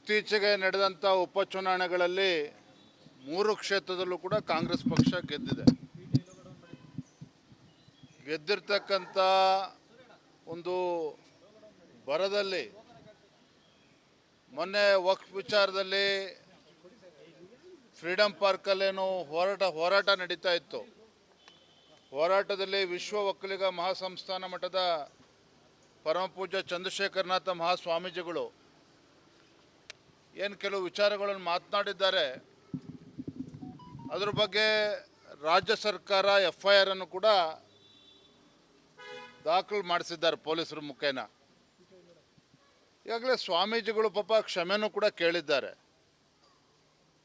ಇತ್ತೀಚೆಗೆ ನಡೆದಂಥ ಉಪಚುನಾವಣೆಗಳಲ್ಲಿ 3 ಕ್ಷೇತ್ರದಲ್ಲೂ ಕೂಡ ಕಾಂಗ್ರೆಸ್ ಪಕ್ಷ ಗೆದ್ದಿದೆ. ಗೆದ್ದಿರ್ತಕ್ಕಂಥ ಒಂದು ಬರದಲ್ಲಿ ಮೊನ್ನೆ ವಕ್ಫ್ ವಿಚಾರದಲ್ಲಿ ಫ್ರೀಡಂ ಪಾರ್ಕಲ್ಲೇನೋ ಹೋರಾಟ ನಡೀತಾ ಇತ್ತು. ಹೋರಾಟದಲ್ಲಿ ವಿಶ್ವ ಒಕ್ಕಲಿಗ ಮಹಾಸಂಸ್ಥಾನ ಮಠದ ಪರಮಪೂಜ್ಯ ಚಂದ್ರಶೇಖರನಾಥ ಮಹಾಸ್ವಾಮೀಜಿಗಳು ಏನು ಕೆಲವು ವಿಚಾರಗಳನ್ನು ಮಾತನಾಡಿದ್ದಾರೆ. ಅದರ ಬಗ್ಗೆ ರಾಜ್ಯ ಸರ್ಕಾರ FIR ಅನ್ನು ಕೂಡ ದಾಖಲು ಮಾಡಿಸಿದ್ದಾರೆ ಪೊಲೀಸರ ಮುಖೇನ. ಈಗಾಗಲೇ ಸ್ವಾಮೀಜಿಗಳು ಪಾಪ ಕ್ಷಮೆನೂ ಕೂಡ ಕೇಳಿದ್ದಾರೆ.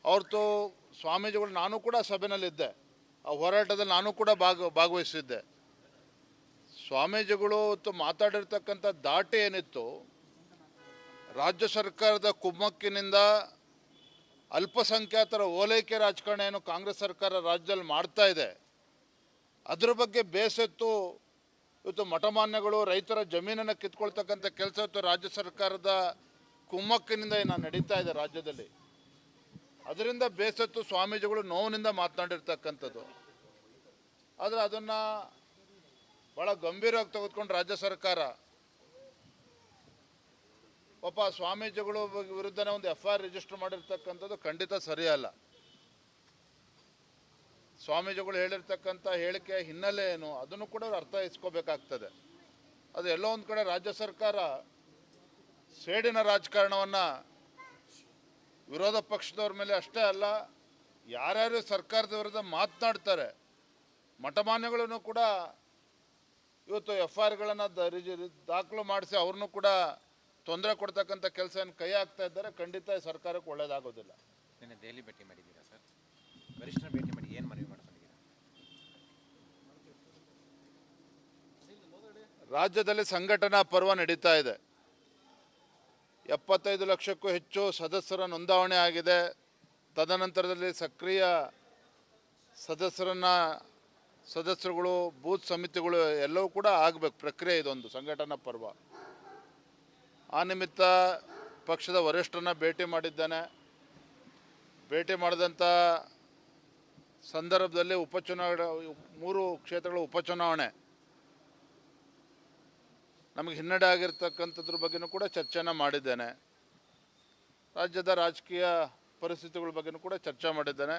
ಅವ್ರದ್ದು ಸ್ವಾಮೀಜಿಗಳು, ನಾನು ಕೂಡ ಸಭೆಯಲ್ಲಿದ್ದೆ, ಆ ಹೋರಾಟದಲ್ಲಿ ನಾನು ಕೂಡ ಭಾಗವಹಿಸಿದ್ದೆ. ಸ್ವಾಮೀಜಿಗಳು ಮಾತಾಡಿರ್ತಕ್ಕಂಥ ದಾಟಿ ಏನಿತ್ತು, ರಾಜ್ಯ ಸರ್ಕಾರದ ಕುಮ್ಮಕ್ಕಿನಿಂದ ಅಲ್ಪಸಂಖ್ಯಾತರ ಓಲೈಕೆ ರಾಜಕಾರಣ ಏನು ಕಾಂಗ್ರೆಸ್ ಸರ್ಕಾರ ರಾಜ್ಯದಲ್ಲಿ ಮಾಡ್ತಾ ಇದೆ, ಅದ್ರ ಬಗ್ಗೆ ಬೇಸತ್ತು ಇವತ್ತು ಮಠಮಾನ್ಯಗಳು ರೈತರ ಜಮೀನನ್ನು ಕಿತ್ಕೊಳ್ತಕ್ಕಂಥ ಕೆಲಸ ಇವತ್ತು ರಾಜ್ಯ ಸರ್ಕಾರದ ಕುಮ್ಮಕ್ಕಿನಿಂದ ಏನು ನಡೀತಾ ಇದೆ ರಾಜ್ಯದಲ್ಲಿ. ಅದರಿಂದ ಬೇಸತ್ತು ಸ್ವಾಮೀಜಿಗಳು ನೋವಿನಿಂದ ಮಾತನಾಡಿರ್ತಕ್ಕಂಥದ್ದು. ಆದರೆ ಅದನ್ನು ಭಾಳ ಗಂಭೀರವಾಗಿ ತೆಗೆದುಕೊಂಡು ರಾಜ್ಯ ಸರ್ಕಾರ ಪಾಪ ಸ್ವಾಮೀಜಿಗಳು ವಿರುದ್ಧನೇ ಒಂದು FIR ರಿಜಿಸ್ಟರ್ ಮಾಡಿರ್ತಕ್ಕಂಥದ್ದು ಖಂಡಿತ ಸರಿಯಲ್ಲ. ಸ್ವಾಮೀಜಿಗಳು ಹೇಳಿರ್ತಕ್ಕಂಥ ಹೇಳಿಕೆ ಹಿನ್ನೆಲೆ ಏನು ಅದನ್ನು ಕೂಡ ಅರ್ಥ ಇಸ್ಕೋಬೇಕಾಗ್ತದೆ. ಅದು ಎಲ್ಲೋ ಒಂದು ಕಡೆ ರಾಜ್ಯ ಸರ್ಕಾರ ಸೇಡಿನ ರಾಜಕಾರಣವನ್ನು ವಿರೋಧ ಪಕ್ಷದವ್ರ ಮೇಲೆ ಅಷ್ಟೇ ಅಲ್ಲ, ಯಾರ್ಯಾರು ಸರ್ಕಾರದ ವಿರುದ್ಧ ಮಾತನಾಡ್ತಾರೆ ಮಠಮಾನ್ಯಗಳನ್ನು ಕೂಡ ಇವತ್ತು FIRಗಳನ್ನು ದಾಖಲು ಮಾಡಿಸಿ ಅವ್ರನ್ನೂ ಕೂಡ ತೊಂದರೆ ಕೊಡ್ತಕ್ಕಂಥ ಕೆಲಸ ಏನು ಕೈ ಹಾಕ್ತಾ ಇದ್ದಾರೆ. ಖಂಡಿತ ಸರ್ಕಾರಕ್ಕೆ ಒಳ್ಳೇದಾಗೋದಿಲ್ಲ. ನಿನ್ನೆ ದೆಹಲಿ ಭೇಟಿ ಮಾಡಿದ್ದೀರಾ ಸರ್? ವರಿಷ್ಠರ ಭೇಟಿ ಮಾಡಿ ಏನು ಮನವಿ ಮಾಡ್ಕೊಂಡಿದ್ದೀರಾ? ರಾಜ್ಯದಲ್ಲಿ ಸಂಘಟನಾ ಪರ್ವ ನಡೀತಾ ಇದೆ. 75 ಲಕ್ಷಕ್ಕೂ ಹೆಚ್ಚು ಸದಸ್ಯರ ನೋಂದಾವಣೆ ಆಗಿದೆ. ತದನಂತರದಲ್ಲಿ ಸಕ್ರಿಯ ಸದಸ್ಯರುಗಳು ಬೂತ್ ಸಮಿತಿಗಳು ಎಲ್ಲವೂ ಕೂಡ ಆಗಬೇಕು. ಪ್ರಕ್ರಿಯೆ ಇದೊಂದು ಸಂಘಟನಾ ಪರ್ವ. ಆ ನಿಮಿತ್ತ ಪಕ್ಷದ ವರಿಷ್ಠರನ್ನ ಭೇಟಿ ಮಾಡಿದ್ದಾನೆ. ಭೇಟಿ ಮಾಡಿದಂಥ ಸಂದರ್ಭದಲ್ಲಿ 3 ಕ್ಷೇತ್ರಗಳ ಉಪಚುನಾವಣೆ ನಮಗೆ ಹಿನ್ನಡೆ ಆಗಿರ್ತಕ್ಕಂಥದ್ರ ಬಗ್ಗೆನೂ ಕೂಡ ಚರ್ಚೆನ ಮಾಡಿದ್ದೇನೆ. ರಾಜ್ಯದ ರಾಜಕೀಯ ಪರಿಸ್ಥಿತಿಗಳ ಬಗ್ಗೆನೂ ಕೂಡ ಚರ್ಚೆ ಮಾಡಿದ್ದೇನೆ.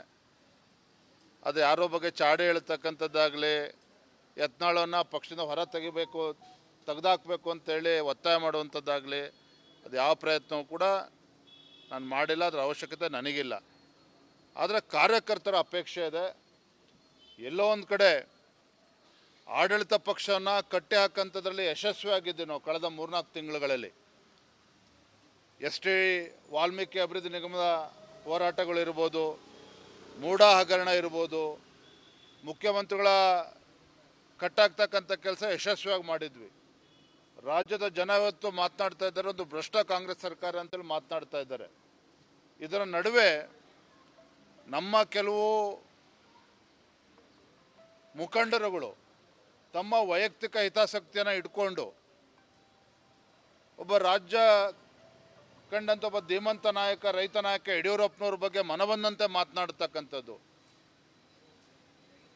ಅದು ಯಾರೋ ಬಗ್ಗೆ ಚಾಡಿ ಹೇಳ್ತಕ್ಕಂಥದ್ದಾಗಲಿ, ಯತ್ನಾಳನ್ನು ಪಕ್ಷದಿಂದ ಹೊರ ತೆಗೆದಾಕಬೇಕು ಅಂತೇಳಿ ಒತ್ತಾಯ ಮಾಡುವಂಥದ್ದಾಗಲಿ, ಅದು ಯಾವ ಪ್ರಯತ್ನವೂ ಕೂಡ ನಾನು ಮಾಡಿಲ್ಲ. ಅದರ ಅವಶ್ಯಕತೆ ನನಗಿಲ್ಲ. ಆದರೆ ಕಾರ್ಯಕರ್ತರ ಅಪೇಕ್ಷೆ ಇದೆ. ಎಲ್ಲೋ ಒಂದು ಕಡೆ ಆಡಳಿತ ಪಕ್ಷವನ್ನು ಕಟ್ಟಿ ಹಾಕಂಥದ್ರಲ್ಲಿ ಯಶಸ್ವಿಯಾಗಿದ್ದೀವಿ ನಾವು ಕಳೆದ 3-4 ತಿಂಗಳುಗಳಲ್ಲಿ. ST ವಾಲ್ಮೀಕಿ ಅಭಿವೃದ್ಧಿ ನಿಗಮದ ಹೋರಾಟಗಳಿರ್ಬೋದು, ಮೂಢ ಹಗರಣ ಇರ್ಬೋದು, ಮುಖ್ಯಮಂತ್ರಿಗಳ ಕಟ್ಟಾಗ್ತಕ್ಕಂಥ ಕೆಲಸ ಯಶಸ್ವಿಯಾಗಿ ಮಾಡಿದ್ವಿ. ರಾಜ್ಯದ ಜನ ಇವತ್ತು ಮಾತನಾಡ್ತಾ ಇದ್ದಾರೆ, ಒಂದು ಭ್ರಷ್ಟ ಕಾಂಗ್ರೆಸ್ ಸರ್ಕಾರ ಅಂತೇಳಿ ಮಾತನಾಡ್ತಾ ಇದ್ದಾರೆ. ಇದರ ನಡುವೆ ನಮ್ಮ ಕೆಲವು ಮುಖಂಡರುಗಳು ತಮ್ಮ ವೈಯಕ್ತಿಕ ಹಿತಾಸಕ್ತಿಯನ್ನು ಇಟ್ಕೊಂಡು ಒಬ್ಬ ರಾಜ್ಯ ಕಂಡಂಥ ಒಬ್ಬ ಧೀಮಂತ ನಾಯಕ, ರೈತ ನಾಯಕ ಯಡಿಯೂರಪ್ಪನವ್ರ ಬಗ್ಗೆ ಮನಬಂದಂತೆ ಮಾತನಾಡ್ತಕ್ಕಂಥದ್ದು,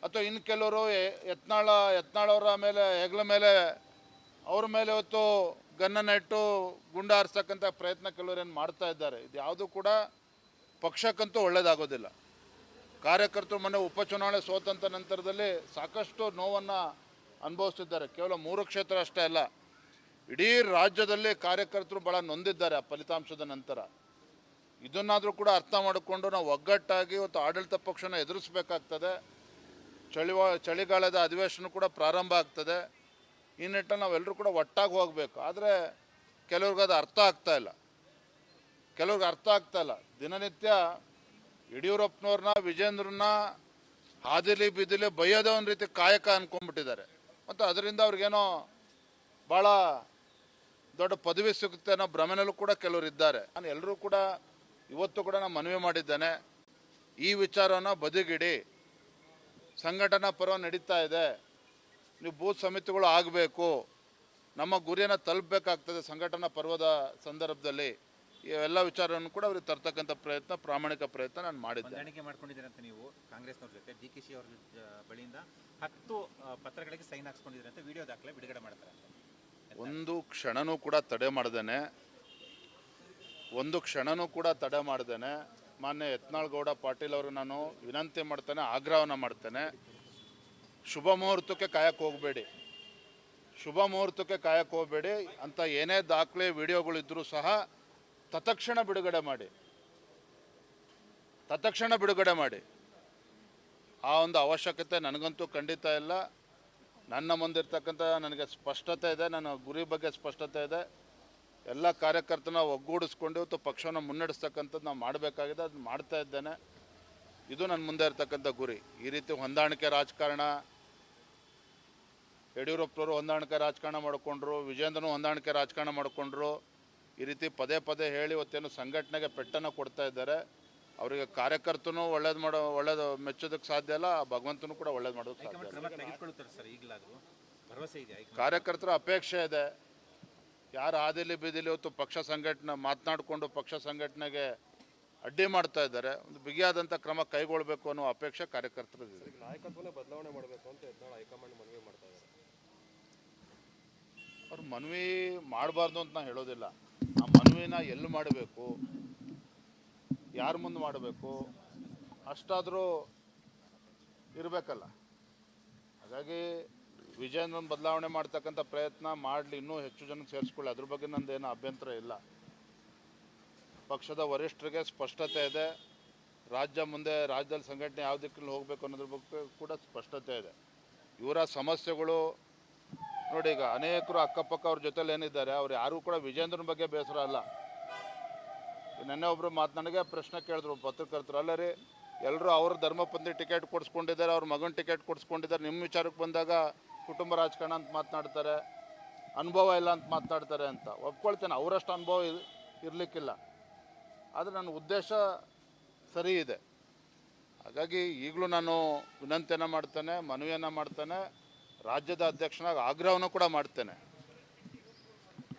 ಅಥವಾ ಇನ್ನು ಕೆಲವರು ಯತ್ನಾಳವರ ಮೇಲೆ ಹೆಗಲ ಮೇಲೆ ಅವ್ರ ಮೇಲೆ ಇವತ್ತು ಗನ್ನನ್ನು ಇಟ್ಟು ಗುಂಡು ಹಾರಿಸ್ತಕ್ಕಂಥ ಪ್ರಯತ್ನ ಕೆಲವರೇನು ಮಾಡ್ತಾ ಇದ್ದಾರೆ. ಇದು ಯಾವುದೂ ಕೂಡ ಪಕ್ಷಕ್ಕಂತೂ ಒಳ್ಳೆಯದಾಗೋದಿಲ್ಲ. ಕಾರ್ಯಕರ್ತರು ಮೊನ್ನೆ ಉಪಚುನಾವಣೆ ಸೋತಂಥ ನಂತರದಲ್ಲಿ ಸಾಕಷ್ಟು ನೋವನ್ನು ಅನುಭವಿಸ್ತಿದ್ದಾರೆ. ಕೇವಲ 3 ಕ್ಷೇತ್ರ ಅಷ್ಟೇ ಅಲ್ಲ, ಇಡೀ ರಾಜ್ಯದಲ್ಲಿ ಕಾರ್ಯಕರ್ತರು ಭಾಳ ನೊಂದಿದ್ದಾರೆ ಆ ಫಲಿತಾಂಶದ ನಂತರ. ಇದನ್ನಾದರೂ ಕೂಡ ಅರ್ಥ ಮಾಡಿಕೊಂಡು ನಾವು ಒಗ್ಗಟ್ಟಾಗಿ ಇವತ್ತು ಆಡಳಿತ ಪಕ್ಷನ ಎದುರಿಸಬೇಕಾಗ್ತದೆ. ಚಳಿಗಾಲದ ಅಧಿವೇಶನ ಕೂಡ ಪ್ರಾರಂಭ ಆಗ್ತದೆ. ಈ ನಿಟ್ಟಿನಲ್ಲಿ ನಾವೆಲ್ಲರೂ ಕೂಡ ಒಟ್ಟಾಗಿ ಹೋಗಬೇಕು. ಆದರೆ ಕೆಲವ್ರಿಗೆ ಅದು ಅರ್ಥ ಆಗ್ತಾ ಇಲ್ಲ. ದಿನನಿತ್ಯ ಯಡಿಯೂರಪ್ಪನವ್ರನ್ನ, ವಿಜೇಂದ್ರನ್ನ ಹಾದಿಲಿ ಬಿದಿಲಿ ಬೈಯೋದೇ ಒಂದು ರೀತಿ ಕಾಯಕ ಅಂದ್ಕೊಂಡ್ಬಿಟ್ಟಿದ್ದಾರೆ. ಮತ್ತು ಅದರಿಂದ ಅವ್ರಿಗೇನೋ ಭಾಳ ದೊಡ್ಡ ಪದವಿ ಸಿಗುತ್ತೆ ಅನ್ನೋ ಭ್ರಮೆನಲ್ಲೂ ಕೂಡ ಕೆಲವರು ಇದ್ದಾರೆ. ನಾನು ಎಲ್ಲರೂ ಕೂಡ ಇವತ್ತು ಕೂಡ ನಾನು ಮನವಿ ಮಾಡಿದ್ದೇನೆ, ಈ ವಿಚಾರವನ್ನು ಬದಿಗಿಡಿ. ಸಂಘಟನಾ ಪರ್ವ ನಡೀತಾ ಇದೆ, ನೀವು ಬೂತ್ ಸಮಿತಿಗಳು ಆಗಬೇಕು, ನಮ್ಮ ಗುರಿಯನ್ನು ತಲುಪಬೇಕಾಗ್ತದೆ ಸಂಘಟನಾ ಪರ್ವದ ಸಂದರ್ಭದಲ್ಲಿ. ಇವೆಲ್ಲ ವಿಚಾರವನ್ನು ಕೂಡ ಅವ್ರಿಗೆ ತರ್ತಕ್ಕಂಥ ಪ್ರಯತ್ನ, ಪ್ರಾಮಾಣಿಕ ಪ್ರಯತ್ನ ನಾನು ಮಾಡಿದ್ದೆ. ಹೊಂದಾಣಿಕೆ ಮಾಡ್ಕೊಂಡಿದ್ದೀರಂತ ನೀವು ಕಾಂಗ್ರೆಸ್ನವ್ರ ಜೊತೆ DKಶಿ ಅವ್ರ ಬಳಿಯಿಂದ 10 ಪತ್ರಗಳಿಗೆ ಸೈನ್ ಹಾಕ್ಸ್ಕೊಂಡಿದ್ದೀರಂತ ವಿಡಿಯೋ ದಾಖಲೆ ಬಿಡುಗಡೆ ಮಾಡ್ತಾರೆ. ಒಂದು ಕ್ಷಣನೂ ಕೂಡ ತಡೆ ಮಾಡ್ದೇನೆ ಮಾನ್ಯ ಯತ್ನಾಳ್ ಗೌಡ ಪಾಟೀಲ್ ಅವರು ನಾನು ವಿನಂತಿ ಮಾಡ್ತೇನೆ, ಆಗ್ರಹವನ್ನು ಮಾಡ್ತೇನೆ, ಶುಭ ಮುಹೂರ್ತಕ್ಕೆ ಕಾಯಕ್ಕೆ ಹೋಗಬೇಡಿ ಅಂತ ಏನೇ ದಾಖಲೆ ವಿಡಿಯೋಗಳಿದ್ರೂ ಸಹ ತತ್ಕ್ಷಣ ಬಿಡುಗಡೆ ಮಾಡಿ. ಆ ಒಂದು ಅವಶ್ಯಕತೆ ನನಗಂತೂ ಖಂಡಿತ ಇಲ್ಲ. ನನ್ನ ಮುಂದಿರ್ತಕ್ಕಂಥ ನನಗೆ ಸ್ಪಷ್ಟತೆ ಇದೆ, ನನ್ನ ಗುರಿ ಬಗ್ಗೆ ಸ್ಪಷ್ಟತೆ ಇದೆ. ಎಲ್ಲ ಕಾರ್ಯಕರ್ತನ ಒಗ್ಗೂಡಿಸ್ಕೊಂಡು ಇವತ್ತು ಪಕ್ಷವನ್ನು ಮುನ್ನಡೆಸ್ತಕ್ಕಂಥದ್ದು ನಾವು ಮಾಡಬೇಕಾಗಿದೆ, ಅದು ಮಾಡ್ತಾ ಇದ್ದೇನೆ. ಇದು ನನ್ನ ಮುಂದೆ ಇರ್ತಕ್ಕಂಥ ಗುರಿ. ಈ ರೀತಿ ಹೊಂದಾಣಿಕೆ ರಾಜಕಾರಣ, ಯಡಿಯೂರಪ್ಪನವರು ಹೊಂದಾಣಿಕೆ ರಾಜಕಾರಣ ಮಾಡಿಕೊಂಡ್ರು, ವಿಜೇಂದ್ರನು ಹೊಂದಾಣಿಕೆ ರಾಜಕಾರಣ ಮಾಡಿಕೊಂಡ್ರು. ಈ ರೀತಿ ಪದೇ ಹೇಳಿ ಇವತ್ತೇನು ಸಂಘಟನೆಗೆ ಪೆಟ್ಟನ್ನು ಕೊಡ್ತಾ ಇದ್ದಾರೆ. ಅವರಿಗೆ ಕಾರ್ಯಕರ್ತನೂ ಒಳ್ಳೇದು ಮೆಚ್ಚೋದಕ್ಕೆ ಸಾಧ್ಯ ಇಲ್ಲ, ಭಗವಂತನೂ ಕೂಡ ಒಳ್ಳೇದು ಮಾಡೋದಕ್ಕೆ ಸಾಧ್ಯ ಇಲ್ಲ. ಕಾರ್ಯಕರ್ತರ ಅಪೇಕ್ಷೆ ಇದೆ. ಯಾರು ಹಾದಿಲಿ ಬೀದಿಲಿ ಇವತ್ತು ಪಕ್ಷ ಸಂಘಟನೆ ಮಾತನಾಡಿಕೊಂಡು ಪಕ್ಷ ಸಂಘಟನೆಗೆ ಅಡ್ಡಿ ಮಾಡ್ತಾ ಇದ್ದಾರೆ, ಒಂದು ಬಿಗಿಯಾದಂಥ ಕ್ರಮ ಕೈಗೊಳ್ಳಬೇಕು ಅನ್ನೋ ಅಪೇಕ್ಷೆ ಕಾರ್ಯಕರ್ತರದಿದೆ. ನಾಯಕತ್ವನೇ ಬದಲಾವಣೆ ಮಾಡಬೇಕು ಅಂತ ಹೈಕಮಾಂಡ್ ಮನವಿ ಮಾಡ್ತಾ ಇದ್ದಾರೆ. ಅವ್ರು ಮನವಿ ಮಾಡಬಾರ್ದು ಅಂತ ನಾನು ಹೇಳೋದಿಲ್ಲ. ಆ ಮನವಿನ ಎಲ್ಲಿ ಮಾಡಬೇಕು, ಯಾರ ಮುಂದೆ ಮಾಡಬೇಕು, ಅಷ್ಟಾದರೂ ಇರಬೇಕಲ್ಲ. ಹಾಗಾಗಿ ವಿಜಯೇಂದ್ರನ ಬದಲಾವಣೆ ಮಾಡ್ತಕ್ಕಂಥ ಪ್ರಯತ್ನ ಮಾಡಲಿ, ಇನ್ನೂ ಹೆಚ್ಚು ಜನ ಸೇರಿಸ್ಕೊಳ್ಳಿ, ಅದ್ರ ಬಗ್ಗೆ ನಂದೇನು ಅಭ್ಯಂತರ ಇಲ್ಲ. ಪಕ್ಷದ ವರಿಷ್ಠರಿಗೆ ಸ್ಪಷ್ಟತೆ ಇದೆ. ರಾಜ್ಯದಲ್ಲಿ ಸಂಘಟನೆ ಯಾವ ದಿಕ್ಕಲ್ಲಿ ಹೋಗಬೇಕು ಅನ್ನೋದ್ರ ಬಗ್ಗೆ ಕೂಡ ಸ್ಪಷ್ಟತೆ ಇದೆ. ಇವರ ಸಮಸ್ಯೆಗಳು ನೋಡಿ, ಈಗ ಅನೇಕರು ಅಕ್ಕಪಕ್ಕ ಅವ್ರ ಜೊತೆಲಿ ಏನಿದ್ದಾರೆ, ಅವ್ರು ಯಾರೂ ಕೂಡ ವಿಜೇಂದ್ರನ ಬಗ್ಗೆ ಬೇಸರ ಅಲ್ಲ. ನೆನ್ನೆ ಒಬ್ಬರು ನನಗೆ ಪ್ರಶ್ನೆ ಕೇಳಿದ್ರು ಪತ್ರಕರ್ತರು, ಅಲ್ಲ ರೀ ಎಲ್ಲರೂ ಅವ್ರ ಧರ್ಮಪತ್ನಿ ಟಿಕೆಟ್ ಕೊಡಿಸ್ಕೊಂಡಿದ್ದಾರೆ, ಅವ್ರ ಮಗನ ಟಿಕೆಟ್ ಕೊಡಿಸ್ಕೊಂಡಿದ್ದಾರೆ, ನಿಮ್ಮ ವಿಚಾರಕ್ಕೆ ಬಂದಾಗ ಕುಟುಂಬ ರಾಜಕಾರಣ ಅಂತ ಮಾತನಾಡ್ತಾರೆ, ಅನುಭವ ಇಲ್ಲ ಅಂತ ಮಾತನಾಡ್ತಾರೆ ಅಂತ ಒಪ್ಕೊಳ್ತೇನೆ. ಅವರಷ್ಟು ಅನುಭವ ಇರಲಿಕ್ಕಿಲ್ಲ, ಆದರೆ ನನ್ನ ಉದ್ದೇಶ ಸರಿ ಇದೆ. ಹಾಗಾಗಿ ಈಗಲೂ ನಾನು ವಿನಂತಿಯನ್ನು ಮಾಡ್ತೇನೆ, ಮನವಿಯನ್ನು ಮಾಡ್ತೇನೆ, ರಾಜ್ಯದ ಅಧ್ಯಕ್ಷನಾಗಿ ಆಗ್ರಹವನ್ನು ಕೂಡ ಮಾಡ್ತೇನೆ.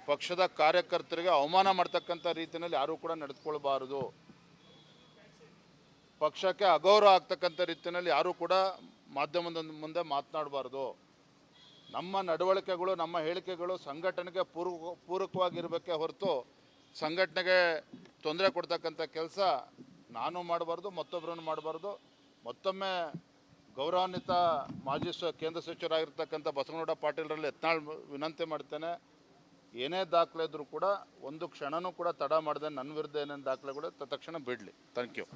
ಪಕ್ಷದ ಕಾರ್ಯಕರ್ತರಿಗೆ ಅವಮಾನ ಮಾಡ್ತಕ್ಕಂಥ ರೀತಿಯಲ್ಲಿ ಯಾರೂ ಕೂಡ ನಡೆದುಕೊಳ್ಬಾರ್ದು, ಪಕ್ಷಕ್ಕೆ ಅಗೌರವ ಆಗ್ತಕ್ಕಂಥ ರೀತಿಯಲ್ಲಿ ಯಾರೂ ಕೂಡ ಮಾಧ್ಯಮದ ಮುಂದೆ ಮಾತನಾಡಬಾರ್ದು. ನಮ್ಮ ನಡವಳಿಕೆಗಳು, ನಮ್ಮ ಹೇಳಿಕೆಗಳು ಸಂಘಟನೆಗೆ ಪೂರಕವಾಗಿರಬೇಕೇ ಹೊರತು ಸಂಘಟನೆಗೆ ತೊಂದರೆ ಕೊಡ್ತಕ್ಕಂಥ ಕೆಲಸ ನಾನು ಮಾಡಬಾರ್ದು, ಮತ್ತೊಬ್ಬರನ್ನು ಮಾಡಬಾರ್ದು. ಮತ್ತೊಮ್ಮೆ ಗೌರವಾನ್ವಿತ ಮಾಜಿ ಕೇಂದ್ರ ಸಚಿವರಾಗಿರ್ತಕ್ಕಂಥ ಬಸವನಗೌಡ ಪಾಟೀಲರಲ್ಲಿ ಯತ್ನಾಳ್ ವಿನಂತಿ ಮಾಡ್ತೇನೆ, ಏನೇ ದಾಖಲೆ ಇದ್ರೂ ಕೂಡ ಒಂದು ಕ್ಷಣನೂ ಕೂಡ ತಡ ಮಾಡದೆ ನನ್ನ ವಿರುದ್ಧ ಏನೇನು ದಾಖಲೆಗಳು ತಕ್ಷಣ ಬಿಡಲಿ. Thank you.